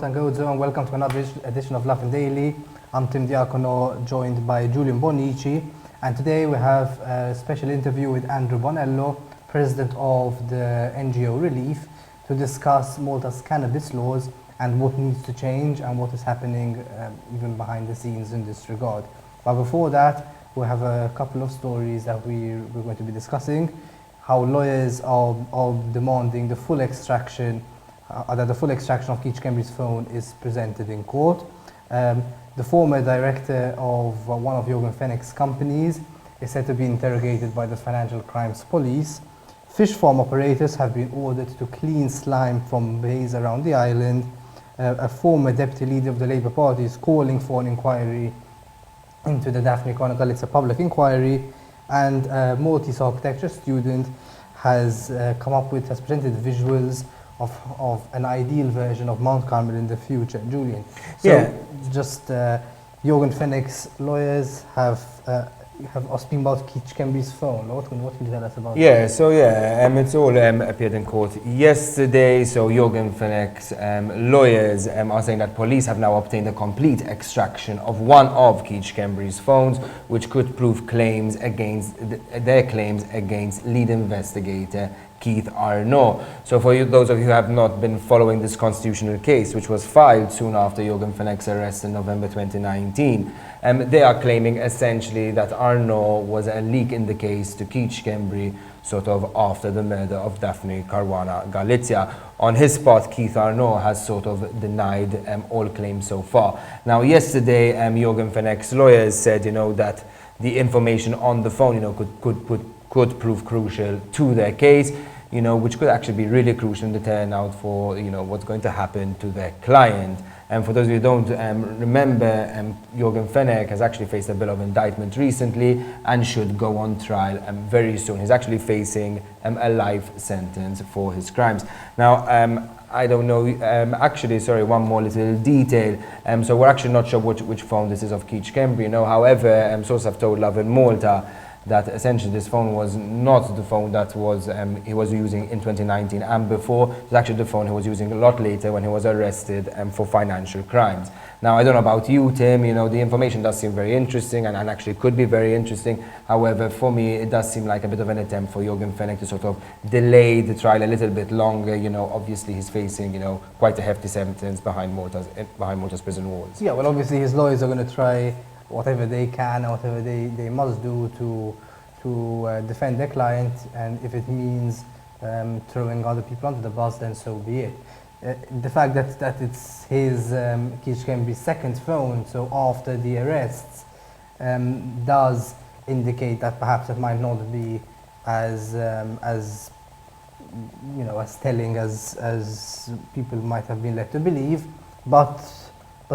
Malta and Gozo, and welcome to another edition of Lovin Daily. I'm Tim Diacono, joined by Julian Bonici, and today we have a special interview with Andrew Bonello, president of the NGO ReLeaf, to discuss Malta's cannabis laws and what needs to change and what is happening even behind the scenes in this regard. But before that, we have a couple of stories that we're going to be discussing. How lawyers are demanding the full extraction, that the full extraction of CANNABIS phone is presented in court. The former director of one of YORGEN FENECH'S companies is said to be interrogated by the financial crimes police. Fish farm operators have been ordered to clean slime from bays around the island. A former deputy leader of the Labour Party is calling for an inquiry into the DAPHNE GALIZIA public inquiry, and a Maltese architecture student has presented visuals of an ideal version of Mount Carmel in the future. Julian, YORGEN FENECH'S lawyers have us speaking about CANNABIS phone. What can you tell us about it? It's all appeared in court yesterday. So YORGEN FENECH'S lawyers are saying that police have now obtained a complete extraction of one of CANNABIS phones, which could prove their claims against lead investigator Keith Arnaud. So for those of you who have not been following this constitutional case, which was filed soon after YORGEN FENECH'S arrest in November 2019, they are claiming essentially that Arnaud was a leak in the case to CANNABIS sort of after the murder of DAPHNE Caruana Galizia. On his part, Keith Arnaud has sort of denied all claims so far. Now yesterday, YORGEN FENECH'S lawyers said, that the information on the phone, could prove crucial to their case, which could actually be really crucial in the turnout for, what's going to happen to their client. And for those of you who don't remember, YORGEN FENECH has actually faced a bill of indictment recently and should go on trial very soon. He's actually facing a life sentence for his crimes. Now, I don't know, one more little detail. So we're actually not sure which phone this is of CANNABIS. However, sources have told Lovin Malta that essentially this phone was not the phone that he was using in 2019 and before. It's actually the phone he was using a lot later when he was arrested for financial crimes. Now, I don't know about you, Tim, the information does seem very interesting and actually could be very interesting. However, for me, it does seem like a bit of an attempt for YORGEN FENECH to sort of delay the trial a little bit longer. Obviously he's facing, quite a hefty sentence behind Malta's prison walls. Yeah, well, obviously his lawyers are going to try whatever they can and whatever they must do to defend their client, and if it means throwing other people under the bus, then so be it. The fact that it's his CANNABIS second phone, so after the arrests, does indicate that perhaps it might not be as telling as people might have been led to believe, but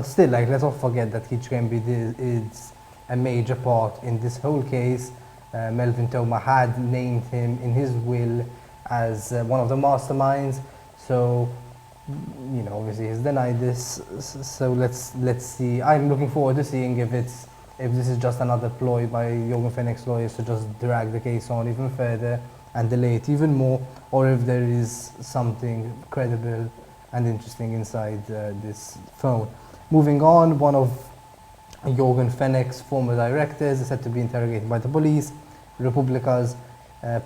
still, let's not forget that CANNABIS is a major part in this whole case. Melvin Toma had named him in his will as one of the masterminds. So, obviously he's denied this. So let's see. I'm looking forward to seeing if this is just another ploy by YORGEN FENECH'S lawyers to just drag the case on even further and delay it even more, or if there is something credible and interesting inside this phone. Moving on, one of YORGEN FENECH'S former directors is said to be interrogated by the police. Republica's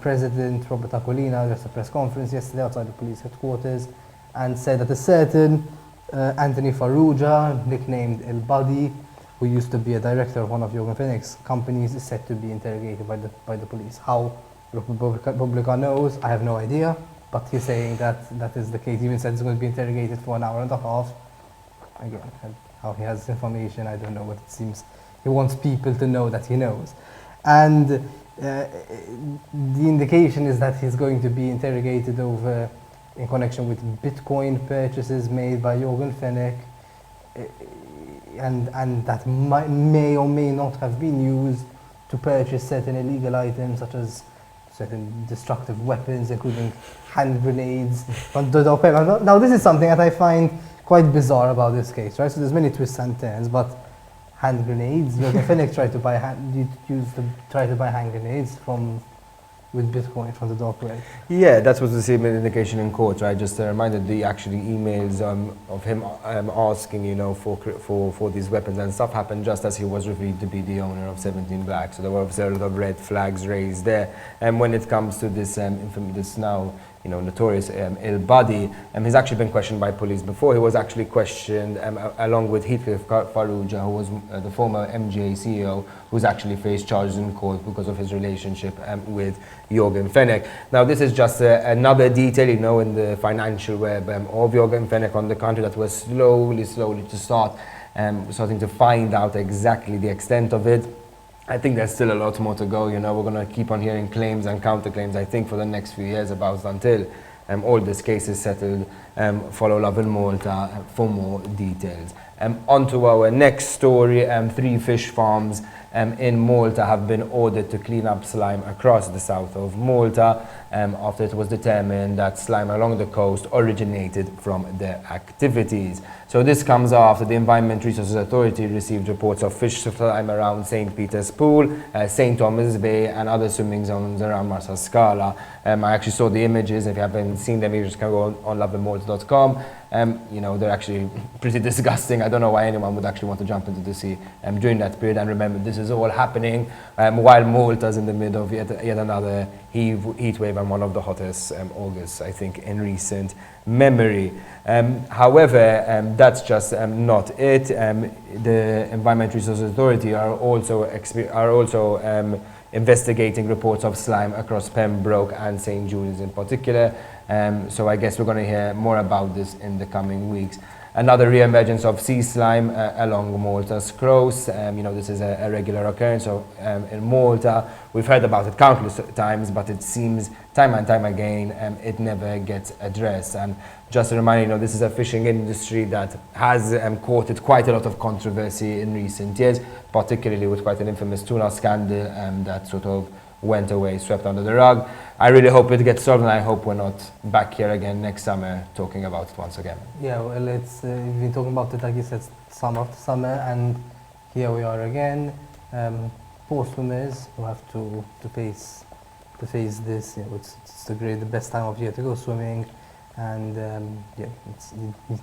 president, Robert Aquilina, addressed a press conference yesterday outside the police headquarters and said that a certain Anthony Farrugia, nicknamed El Buddy, who used to be a director of one of YORGEN FENECH'S companies, is said to be interrogated by the police. How Republica knows, I have no idea, but he's saying that is the case. He even said he's going to be interrogated for an hour and a half. Again, how he has information, I don't know, but it seems he wants people to know that he knows. And the indication is that he's going to be interrogated in connection with Bitcoin purchases made by YORGEN FENECH, and that may or may not have been used to purchase certain illegal items, such as certain destructive weapons, including hand grenades. Now, this is something that I find quite bizarre about this case, right? So there's many twists and turns, but hand grenades, YORGEN FENECH tried to buy hand grenades from with Bitcoin from the dark web. Yeah, that was the same indication in court, right? Just a reminder, the actually emails of him asking, you know, for these weapons and stuff happened just as he was revealed to be the owner of 17 Black. So there were obviously a lot of red flags raised there. And when it comes to this this now, you know, notorious ill body, he's actually been questioned by police before. He was actually questioned along with Heathcliff Farrugia, who was the former MGA CEO, who's actually faced charges in court because of his relationship with Jorgen Fenech. Now, this is just another detail, you know, in the financial web of Jorgen Fenech on the country that was slowly to starting to find out exactly the extent of it. I think there's still a lot more to go, you know, we're going to keep on hearing claims and counterclaims, I think, for the next few years about until all this case is settled. Follow Lovin Malta for more details. On to our next story, 3 fish farms in Malta have been ordered to clean up slime across the south of Malta after it was determined that slime along the coast originated from their activities. So this comes after the Environment Resources Authority received reports of fish slime around St. Peter's Pool, St. Thomas Bay and other swimming zones around Marsa Scala. I actually saw the images. If you haven't seen them, you just can go on lovinmalta.com. You know, they're actually pretty disgusting. I don't know why anyone would actually want to jump into the sea during that period. And remember, this is all happening while Malta's in the middle of yet another heat wave and one of the hottest Augusts, I think, in recent memory. However, that's just not it. The Environment Resources Authority are also investigating reports of slime across Pembroke and St. Julian's in particular. So I guess we're going to hear more about this in the coming weeks. Another re-emergence of sea slime along Malta's coast. You know, this is a regular occurrence in Malta. We've heard about it countless times, but it seems time and time again it never gets addressed. And just a reminder, you know, this is a fishing industry that has courted quite a lot of controversy in recent years, particularly with quite an infamous tuna scandal that sort of went away, swept under the rug. I really hope it gets solved, and I hope we're not back here again next summer talking about it once again. Yeah, well, it's we've been talking about it, like you said, summer after summer, and here we are again. Poor swimmers who have to face this. You know, it's the best time of year to go swimming, and yeah,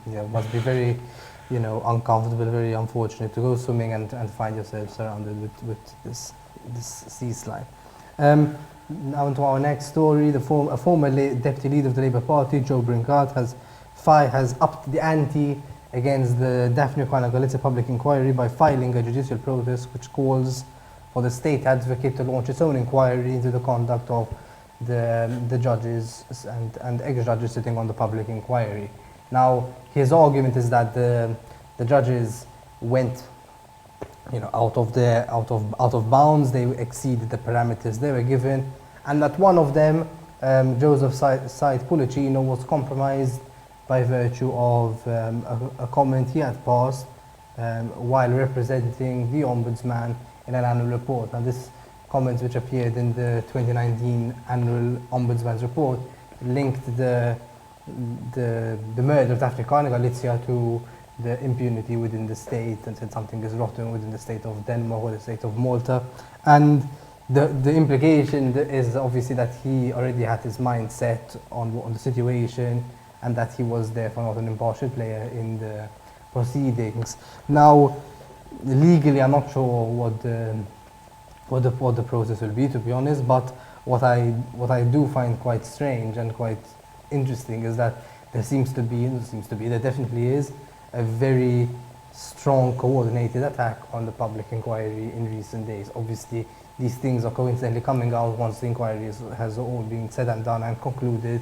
it must be very, you know, uncomfortable, very unfortunate to go swimming and find yourself surrounded with this sea slime. Now into our next story. A former deputy leader of the Labour Party, Joe Brinkart, has upped the ante against the DAPHNE GALIZIA public inquiry by filing a judicial protest which calls for the state advocate to launch its own inquiry into the conduct of the judges and ex-judges sitting on the public inquiry. Now, his argument is that the judges went, you know, out of bounds. They exceeded the parameters they were given, and that one of them, Joseph Said Pulicino, was compromised by virtue of a comment he had passed while representing the Ombudsman in an annual report. Now, this comment, which appeared in the 2019 annual Ombudsman's report, linked the murder of DAPHNE GALIZIA to the impunity within the state, and said something is rotten within the state of Denmark or the state of Malta. And the implication is obviously that he already had his mind set on the situation, and that he was therefore not an impartial player in the proceedings. Now, legally, I'm not sure what the process will be, to be honest, but what I do find quite strange and quite interesting is that there definitely is a very strong coordinated attack on the public inquiry in recent days. Obviously, these things are coincidentally coming out once the inquiry has all been said and done and concluded.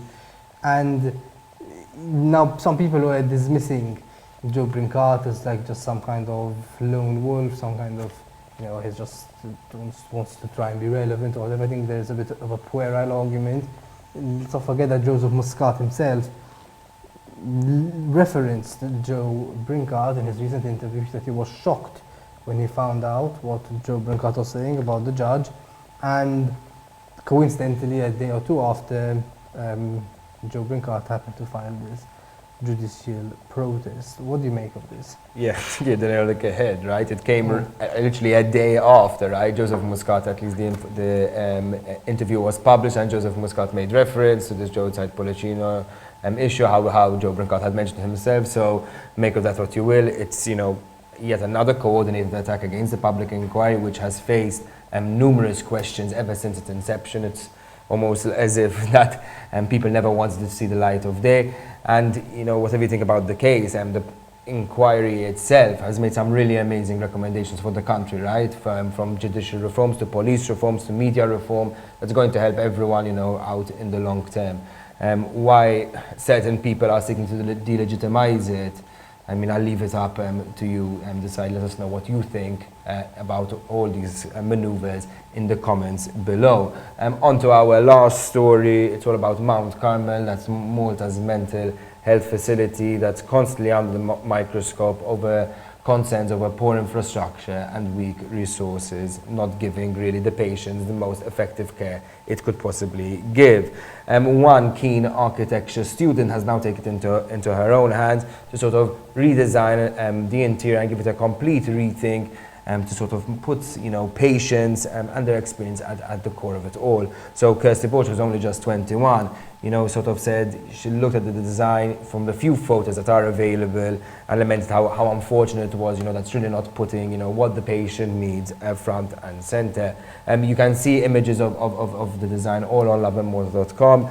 And now some people who are dismissing Joe Brinkart as like just some kind of lone wolf, some kind of, you know, he just wants to try and be relevant or whatever. I think there's a bit of a puerile argument. Let's not forget that Joseph Muscat himself referenced Joe Brinkart in his recent interview, that he was shocked when he found out what Joe Brinkart was saying about the judge, and coincidentally a day or two after Joe Brinkart happened to file judicial protest. What do you make of this? Yeah, you the nail like ahead, right? It came literally a day after, right? Joseph Muscat, at least the interview was published, and Joseph Muscat made reference to this Joe Policino issue, how Joe Brancat had mentioned himself. So make of that what you will. It's, you know, yet another coordinated attack against the public inquiry, which has faced numerous questions ever since its inception. It's almost as if that people never wanted to see the light of day. And, you know, whatever you think about the case, the inquiry itself has made some really amazing recommendations for the country, right? From judicial reforms to police reforms to media reform, that's going to help everyone, you know, out in the long term. Why certain people are seeking to delegitimize it, I mean, I'll leave it up to you and decide. Let us know what you think about all these maneuvers in the comments below. On to our last story. It's all about Mount Carmel. That's Malta's mental health facility that's constantly under the microscope over concerns over poor infrastructure and weak resources, not giving really the patients the most effective care it could possibly give. One keen architecture student has now taken it into her own hands to sort of redesign the interior and give it a complete rethink, to sort of put, you know, patients and their experience at the core of it all. So Kirsty Borch was only just 21, you know, sort of said she looked at the design from the few photos that are available and lamented how unfortunate it was, you know, that's really not putting, you know, what the patient needs front and center. You can see images of the design all on lovinmortal.com.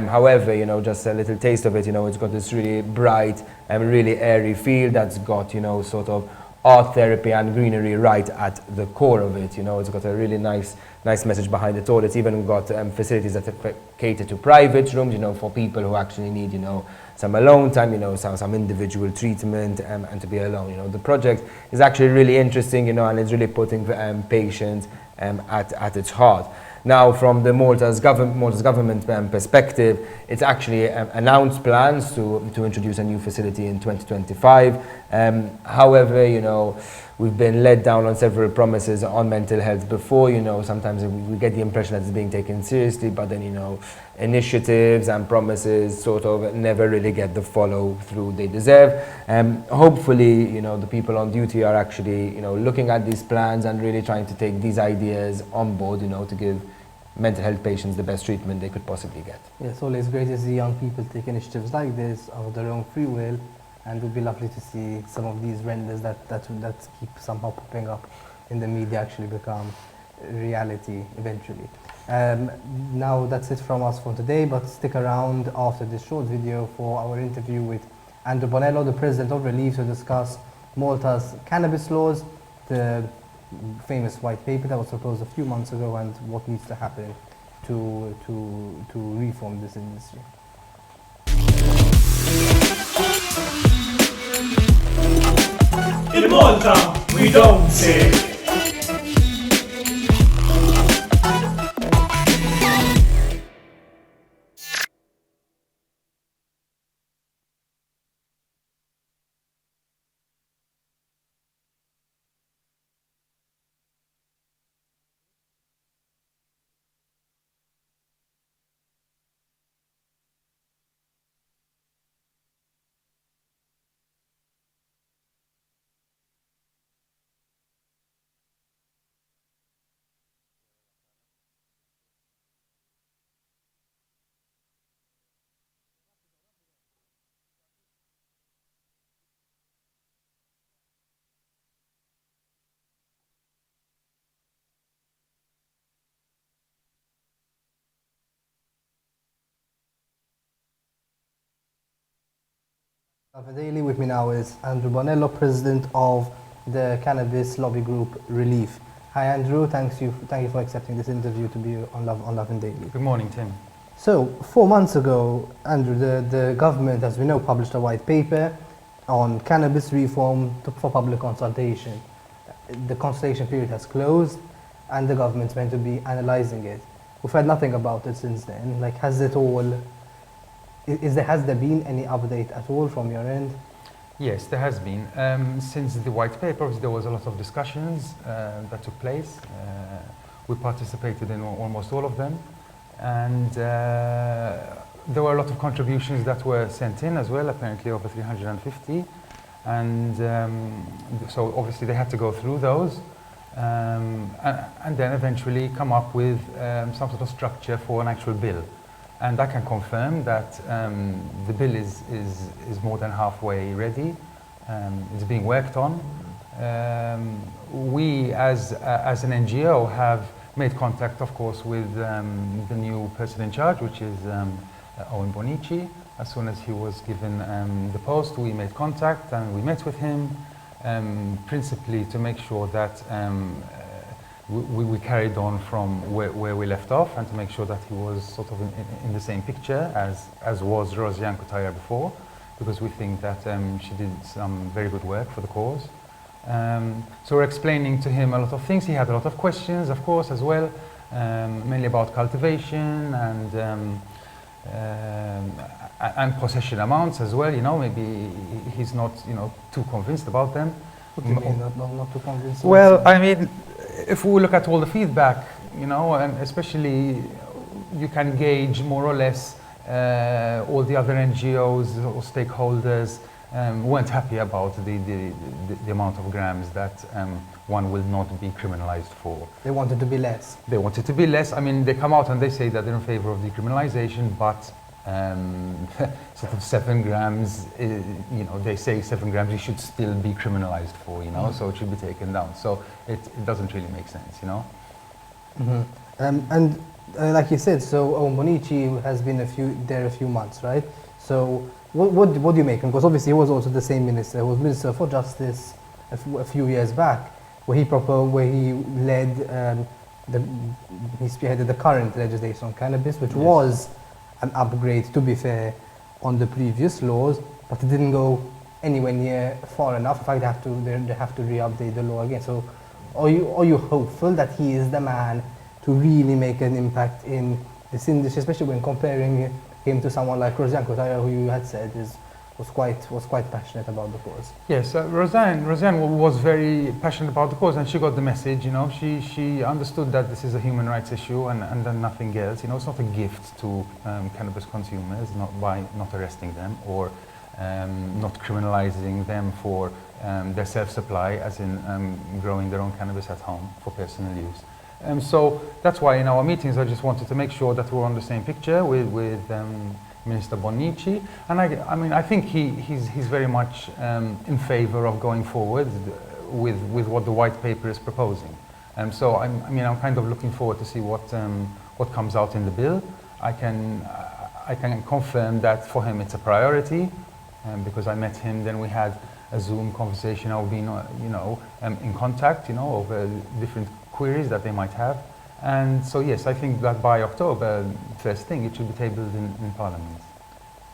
However, you know, just a little taste of it, you know, it's got this really bright and really airy feel that's got, you know, sort of art therapy and greenery right at the core of it. You know, it's got a really nice message behind it all. It's even got facilities that cater to private rooms, you know, for people who actually need, you know, some alone time, you know, some individual treatment and to be alone. You know, the project is actually really interesting, you know, and it's really putting patients at its heart. Now, from the Malta's government perspective, it's actually announced plans to introduce a new facility in 2025. However, you know, we've been let down on several promises on mental health before. You know, sometimes we get the impression that it's being taken seriously, but then, you know, initiatives and promises sort of never really get the follow through they deserve. Hopefully, you know, the people on duty are actually, you know, looking at these plans and really trying to take these ideas on board, you know, to give mental health patients the best treatment they could possibly get. Yeah, it's always great to see young people take initiatives like this of their own free will, and it would be lovely to see some of these renders that keep somehow popping up in the media actually become reality eventually. Now that's it from us for today, but stick around after this short video for our interview with Andrew Bonello, the president of ReLeaf, to discuss Malta's cannabis laws, the famous white paper that was proposed a few months ago, and what needs to happen to reform this industry. In Malta, we don't say. Lovin Daily. With me now is Andrew Bonello, president of the cannabis lobby group ReLeaf. Hi Andrew, thank you for accepting this interview to be on Lovin Daily. Good morning, Tim. So 4 months ago, Andrew, the government, as we know, published a white paper on cannabis reform for public consultation. The consultation period has closed and the government's meant to be analysing it. We've heard nothing about it since then. Like, has there been any update at all from your end? Yes, there has been. Since the white papers, there was a lot of discussions that took place. We participated in almost all of them. And there were a lot of contributions that were sent in as well, apparently over 350. And so obviously they had to go through those and then eventually come up with some sort of structure for an actual bill. And I can confirm that the bill is more than halfway ready. It's being worked on. We as an NGO have made contact, of course, with the new person in charge, which is Owen Bonici. As soon as he was given the post, we made contact and we met with him, principally to make sure that we carried on from where we left off, and to make sure that he was sort of in the same picture as was Rosiane Kutaya before, because we think that she did some very good work for the cause. So we're explaining to him a lot of things. He had a lot of questions, of course, as well, mainly about cultivation and possession amounts as well. You know, maybe he's not, you know, too convinced about them. What do you mean, not too convinced? Well, I mean, if we look at all the feedback, you know, and especially you can gauge more or less all the other NGOs or stakeholders weren't happy about the amount of grams that one will not be criminalized for. They wanted to be less. They wanted to be less. I mean, they come out and they say that they're in favor of decriminalization, but sort of 7 grams, you know, they say 7 grams you should still be criminalized for, you know, so it should be taken down. So it doesn't really make sense, you know. And like you said, so Owen Bonici has been there a few months, right? So what do you make? Because obviously he was also the same minister. He was Minister for Justice a few years back, where he led, he spearheaded the current legislation on cannabis, which was an upgrade, to be fair, on the previous laws, but it didn't go anywhere near far enough. In fact, they have to re-update the law again. So are you hopeful that he is the man to really make an impact in this industry, especially when comparing him to someone like Rosiane Kutaya, who you had said was quite passionate about the cause? Yes, Rosiane was very passionate about the cause, and she got the message. You know, she understood that this is a human rights issue and then nothing else. You know, it's not a gift to cannabis consumers, not by not arresting them or not criminalizing them for their self-supply, as in growing their own cannabis at home for personal use. So that's why in our meetings I just wanted to make sure that we're on the same picture with Minister Bonici, and I mean I think he's very much in favor of going forward with what the white paper is proposing. So I'm kind of looking forward to see what comes out in the bill. I can confirm that for him it's a priority, because I met him. Then we had a Zoom conversation. I've been in contact, you know, over different queries that they might have. And so yes, I think that by October, first thing, it should be tabled in Parliament.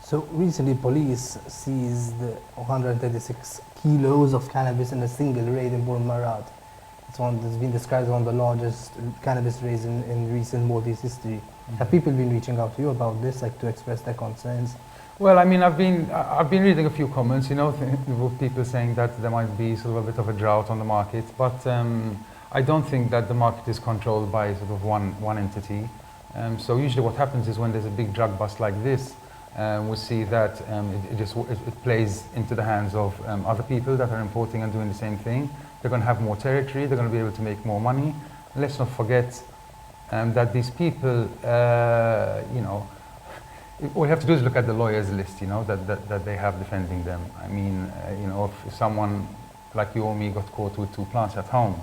So recently police seized 136 kilos of cannabis in a single raid in Burmarat. It's been described as one of the largest cannabis raids in recent Maltese history. Have people been reaching out to you about this, like to express their concerns? Well, I mean, I've been reading a few comments, you know, with people saying that there might be sort of a bit of a drought on the market, but I don't think that the market is controlled by sort of one entity. So usually what happens is when there's a big drug bust like this, we see that it plays into the hands of other people that are importing and doing the same thing. They're going to have more territory, they're going to be able to make more money. And let's not forget that these people, you know, all you have to do is look at the lawyers list, you know, that they have defending them. I mean, you know, if someone like you or me got caught with 2 plants at home,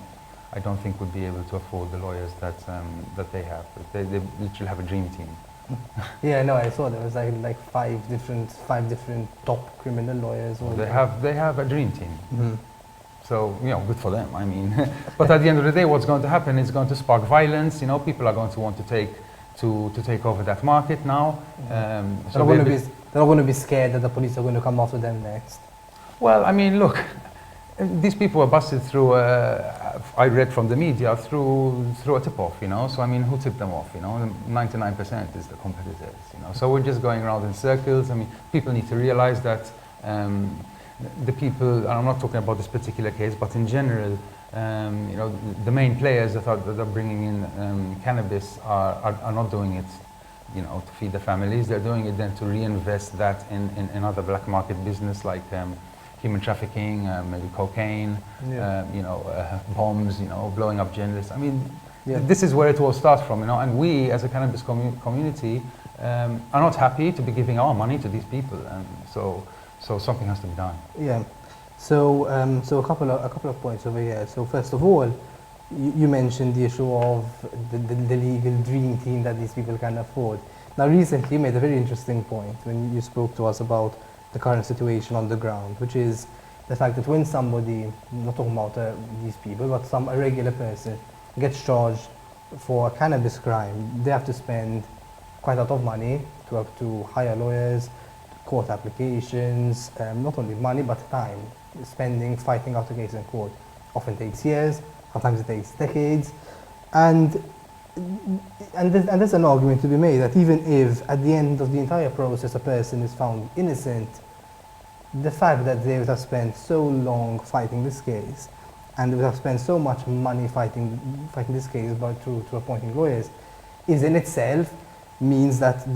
I don't think we'd be able to afford the lawyers that they have. They literally have a dream team. Yeah, no, I saw there was like five different top criminal lawyers. They have a dream team. So, you know, good for them. I mean, but at the end of the day, what's going to happen is going to spark violence. You know, people are going to want to take over that market now. So they're not going to be scared that the police are going to come after them next. Well, I mean, look, these people were busted through, I read from the media, through a tip-off, you know. So, I mean, who tipped them off, you know? 99% is the competitors, you know. So we're just going around in circles. I mean, people need to realize that the people, and I'm not talking about this particular case, but in general, you know, the main players that are bringing in cannabis are not doing it you know, to feed their families. They're doing it then to reinvest that in other black market business like human trafficking, maybe cocaine, you know, bombs, you know, blowing up journalists. I mean, this is where it all starts from, you know, and we as a cannabis community are not happy to be giving our money to these people, and so something has to be done. Yeah. So, so a couple of points over here. So first of all, you mentioned the issue of the legal dream team that these people can afford. Now, recently you made a very interesting point when you spoke to us about the current situation on the ground, which is the fact that when somebody, not talking about these people, but a regular person gets charged for a cannabis crime, they have to spend quite a lot of money to have to hire lawyers, court applications, not only money but time, spending, fighting out a case in court. Often takes years, sometimes it takes decades, and there's an argument to be made that even if at the end of the entire process a person is found innocent, the fact that they would have spent so long fighting this case and they would have spent so much money fighting this case by to appointing lawyers is in itself means that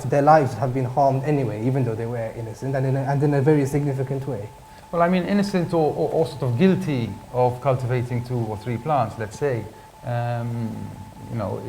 their lives have been harmed anyway, even though they were innocent, and in a very significant way. Well, I mean, innocent or sort of guilty of cultivating 2 or 3 plants, let's say, you know,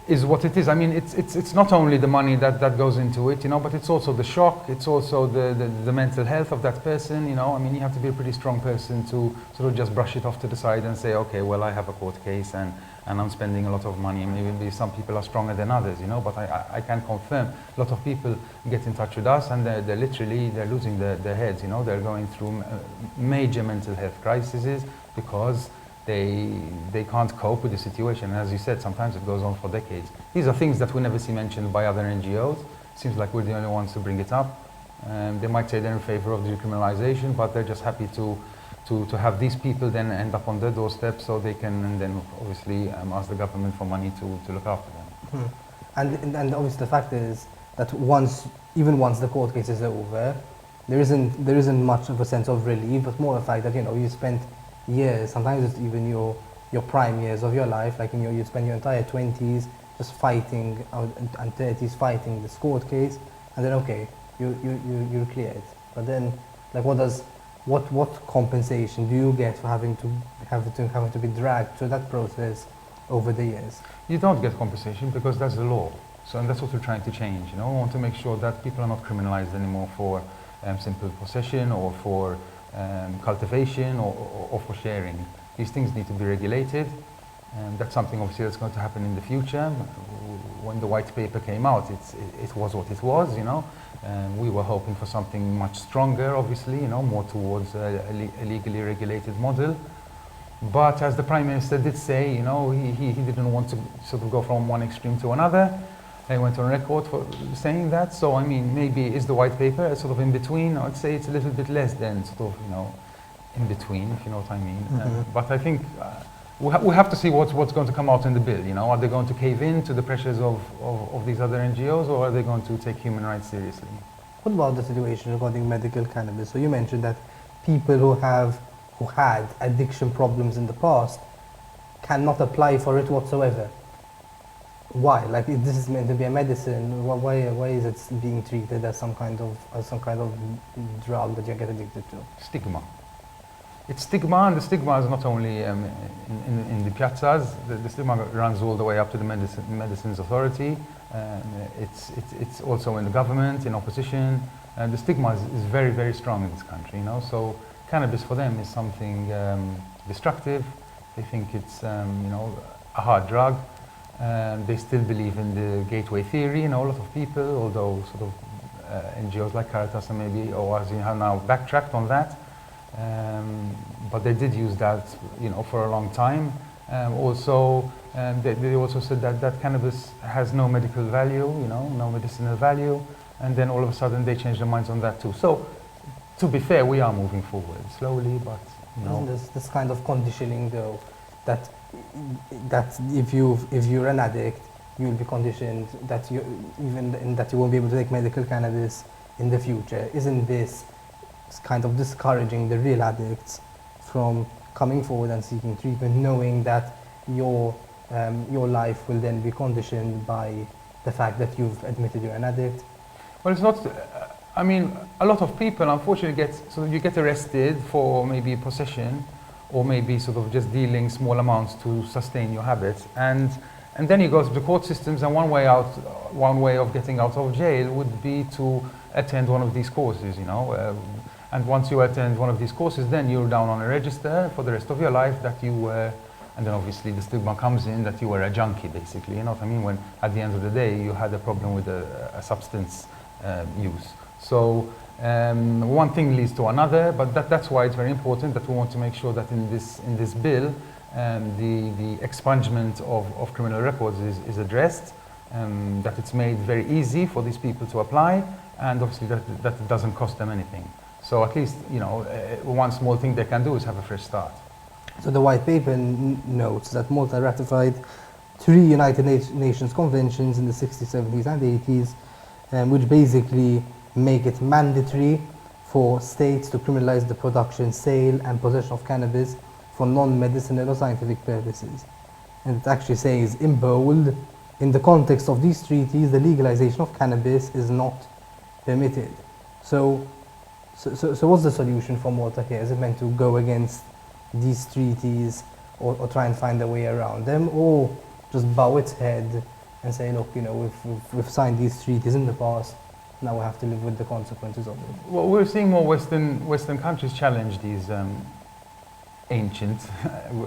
is what it is. I mean, it's not only the money that goes into it, you know, but it's also the shock, it's also the mental health of that person, you know. I mean, you have to be a pretty strong person to sort of just brush it off to the side and say, okay, well, I have a court case and I'm spending a lot of money, and maybe some people are stronger than others, you know, but I can confirm a lot of people get in touch with us and they're literally losing their heads, you know. They're going through major mental health crises because they can't cope with the situation. And as you said, sometimes it goes on for decades. These are things that we never see mentioned by other NGOs. Seems like we're the only ones to bring it up. They might say they're in favor of decriminalization, but they're just happy to have these people then end up on their doorstep so they can then obviously ask the government for money to look after them. And obviously the fact is that even once the court case is over, there isn't much of a sense of relief, but more the fact that, you know, you spent years, sometimes it's even your prime years of your life, like you spend your entire 20s just fighting and 30s fighting this court case, and then okay, you're cleared. But then, like, what compensation do you get for having to be dragged through that process over the years? You don't get compensation because that's the law. So, and that's what we're trying to change. You know, we want to make sure that people are not criminalized anymore for simple possession or for cultivation or for sharing. These things need to be regulated. That's something obviously that's going to happen in the future. When the white paper came out, it was what it was, you know. We were hoping for something much stronger, obviously, you know, more towards a legally regulated model. But as the Prime Minister did say, you know, he didn't want to sort of go from one extreme to another. They went on record for saying that. So, I mean, maybe is the white paper sort of in between? I'd say it's a little bit less than sort of, you know, in between, if you know what I mean. But I think we have to see what's going to come out in the bill, you know. Are they going to cave in to the pressures of these other NGOs, or are they going to take human rights seriously? What about the situation regarding medical cannabis? So you mentioned that people who had addiction problems in the past cannot apply for it whatsoever. Why? Like, if this is meant to be a medicine, why is it being treated as some kind of drug that you get addicted to? Stigma. It's stigma, and the stigma is not only in the piazzas. The stigma runs all the way up to the Medicines Authority. It's also in the government, in opposition. The stigma is very, very strong in this country, you know. So cannabis for them is something destructive. They think it's, you know, a hard drug. They still believe in the gateway theory, you know, a lot of people, although sort of NGOs like Caritas and maybe OAS have now backtracked on that. But they did use that, you know, for a long time. Also, they also said that cannabis has no medical value, you know, no medicinal value, and then all of a sudden they changed their minds on that too. So, to be fair, we are moving forward slowly, but you know. There's this kind of conditioning, though, that if you're an addict, you'll be conditioned that you won't be able to take medical cannabis in the future. Isn't this kind of discouraging the real addicts from coming forward and seeking treatment, knowing that your your life will then be conditioned by the fact that you've admitted you're an addict. Well, it's not. I mean, a lot of people, unfortunately, you get arrested for maybe possession, or maybe sort of just dealing small amounts to sustain your habits, and then you go to the court systems. And one way of getting out of jail would be to attend one of these courses, you know. And once you attend one of these courses, then you're down on a register for the rest of your life that you were. And then obviously the stigma comes in that you were a junkie, basically. You know what I mean? When at the end of the day you had a problem with a substance use. So one thing leads to another, but that's why it's very important that we want to make sure that in this bill, the expungement of criminal records is addressed, that it's made very easy for these people to apply, and obviously that it doesn't cost them anything. So at least, you know, one small thing they can do is have a fresh start. So the white paper notes that Malta ratified 3 United Nations conventions in the 60s, 70s and 80s, which basically make it mandatory for states to criminalize the production, sale and possession of cannabis for non-medicinal or scientific purposes. And it actually says in bold, in the context of these treaties, the legalization of cannabis is not permitted. So what's the solution for Malta here? Is it meant to go against these treaties or try and find a way around them, or just bow its head and say, look, you know, we've signed these treaties in the past, now we have to live with the consequences of it? Well, we're seeing more Western countries challenge these ancient,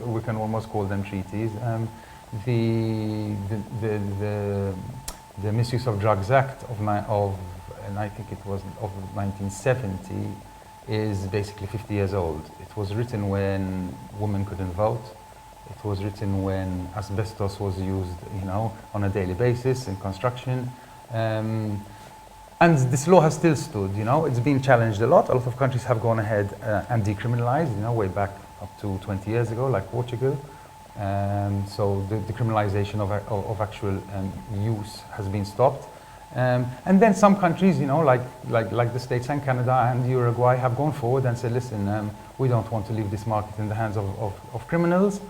we can almost call them treaties. The Misuse of Drugs Act and I think it was of 1970 is basically 50 years old. It was written when women couldn't vote. It was written when asbestos was used, you know, on a daily basis in construction. And this law has still stood, you know. It's been challenged a lot. A lot of countries have gone ahead and decriminalized, you know, way back up to 20 years ago, like Portugal. So the decriminalization of actual use has been stopped. And then some countries, you know, like the States and Canada and Uruguay have gone forward and said, listen, we don't want to leave this market in the hands of criminals,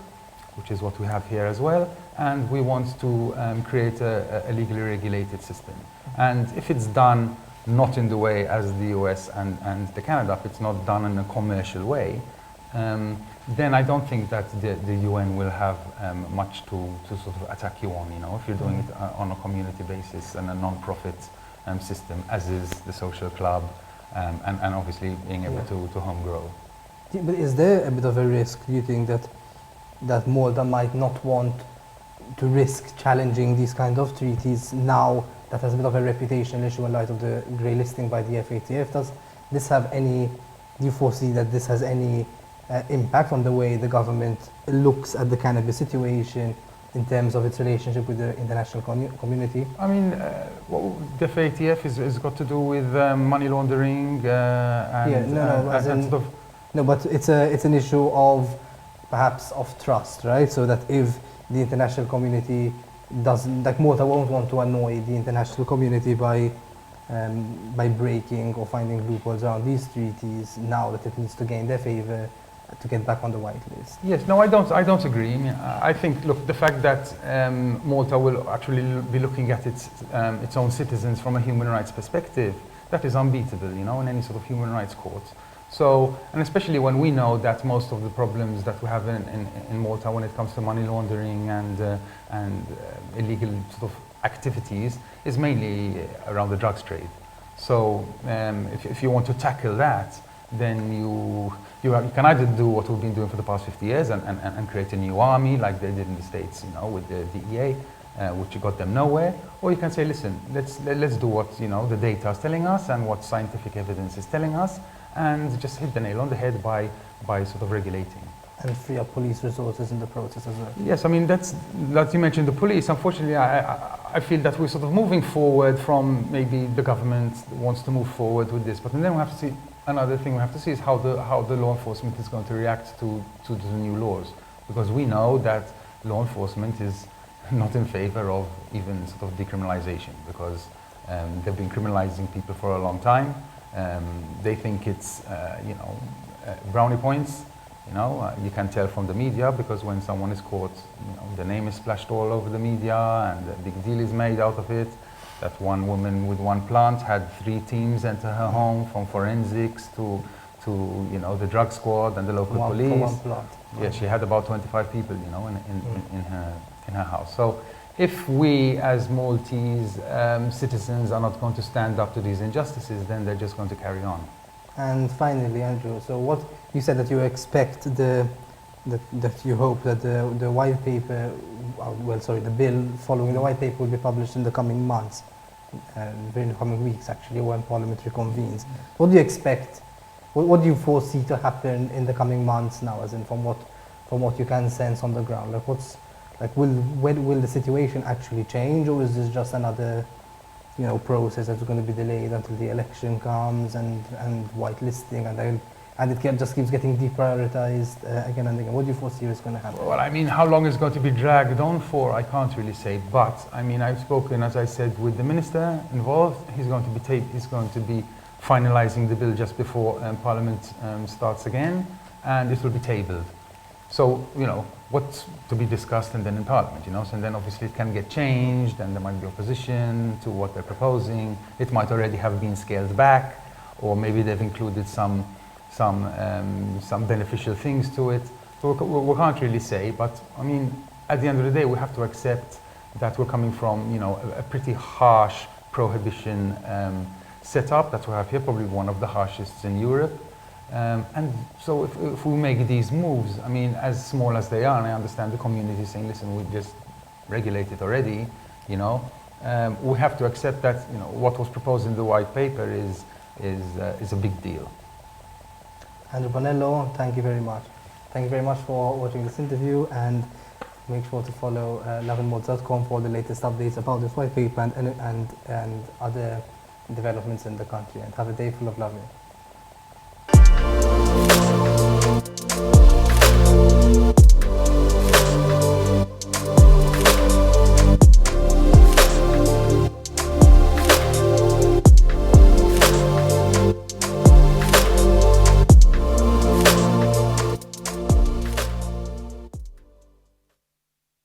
which is what we have here as well, and we want to create a legally regulated system. And if it's done not in the way as the US and the Canada, if it's not done in a commercial way, then I don't think that the UN will have much to sort of attack you on, you know, if you're doing it on a community basis and a non-profit system, as is the social club, and obviously being able to home grow. But is there a bit of a risk, do you think, that Malta might not want to risk challenging these kind of treaties now that has a bit of a reputational issue in light of the grey listing by the FATF? Does this have any, do you foresee that this has any impact on the way the government looks at the cannabis situation in terms of its relationship with the international community? I mean, well, the FATF has got to do with money laundering No, but it's an issue of perhaps of trust, right? So that if the international community doesn't, like Malta won't want to annoy the international community by breaking or finding loopholes around these treaties now that it needs to gain their favor to get back on the white list. Yes, no, I don't agree. I mean, I think, look, the fact that Malta will actually be looking at its own citizens from a human rights perspective, that is unbeatable, you know, in any sort of human rights court. So, and especially when we know that most of the problems that we have in Malta when it comes to money laundering and illegal sort of activities is mainly around the drugs trade. So, if you want to tackle that, then you can either do what we've been doing for the past 50 years and create a new army like they did in the States, you know, with the DEA, which got them nowhere, or you can say, listen, let's do what, you know, the data is telling us and what scientific evidence is telling us, and just hit the nail on the head by sort of regulating. And free up police resources in the process as well. Yes, I mean, that's, like you mentioned, the police. Unfortunately, I feel that we're sort of moving forward from maybe the government wants to move forward with this, but then we have to see, another thing we have to see is how the law enforcement is going to react to the new laws. Because we know that law enforcement is not in favor of even sort of decriminalization, because they've been criminalizing people for a long time. They think it's, you know, brownie points. You know, you can tell from the media because when someone is caught, you know, the name is splashed all over the media and a big deal is made out of it. That one woman with one plant had 3 teams enter her home, from forensics to you know, the drug squad and the local police. For one plant. Yeah, she had about 25 people, you know, in her house. So if we as Maltese citizens are not going to stand up to these injustices, then they're just going to carry on. And finally, Andrew, so what you said that you expect that you hope that the white paper, the bill following the white paper will be published in the coming months, in the coming weeks actually, when Parliament reconvenes. What do you expect? What do you foresee to happen in the coming months now, as in from what you can sense on the ground? Like will the situation actually change, or is this just another, you know, process that's going to be delayed until the election comes and whitelisting and it just keeps getting deprioritized again and again? What do you foresee is going to happen? Well, I mean, how long it's going to be dragged on for, I can't really say. But I mean, I've spoken, as I said, with the minister involved. He's going to be finalising the bill just before Parliament starts again, and it will be tabled. So, you know, what's to be discussed and then in Parliament, you know, so and then obviously it can get changed and there might be opposition to what they're proposing. It might already have been scaled back, or maybe they've included some beneficial things to it. So we can't really say, but I mean, at the end of the day, we have to accept that we're coming from, you know, a pretty harsh prohibition setup that we have here, probably one of the harshest in Europe. And so if we make these moves, I mean, as small as they are, and I understand the community saying, listen, we just regulate it already, you know, we have to accept that, you know, what was proposed in the white paper is a big deal. Andrew Bonello, thank you very much. Thank you very much for watching this interview, and make sure to follow lovindaily.com for the latest updates about this white paper and other developments in the country. And have a day full of loving.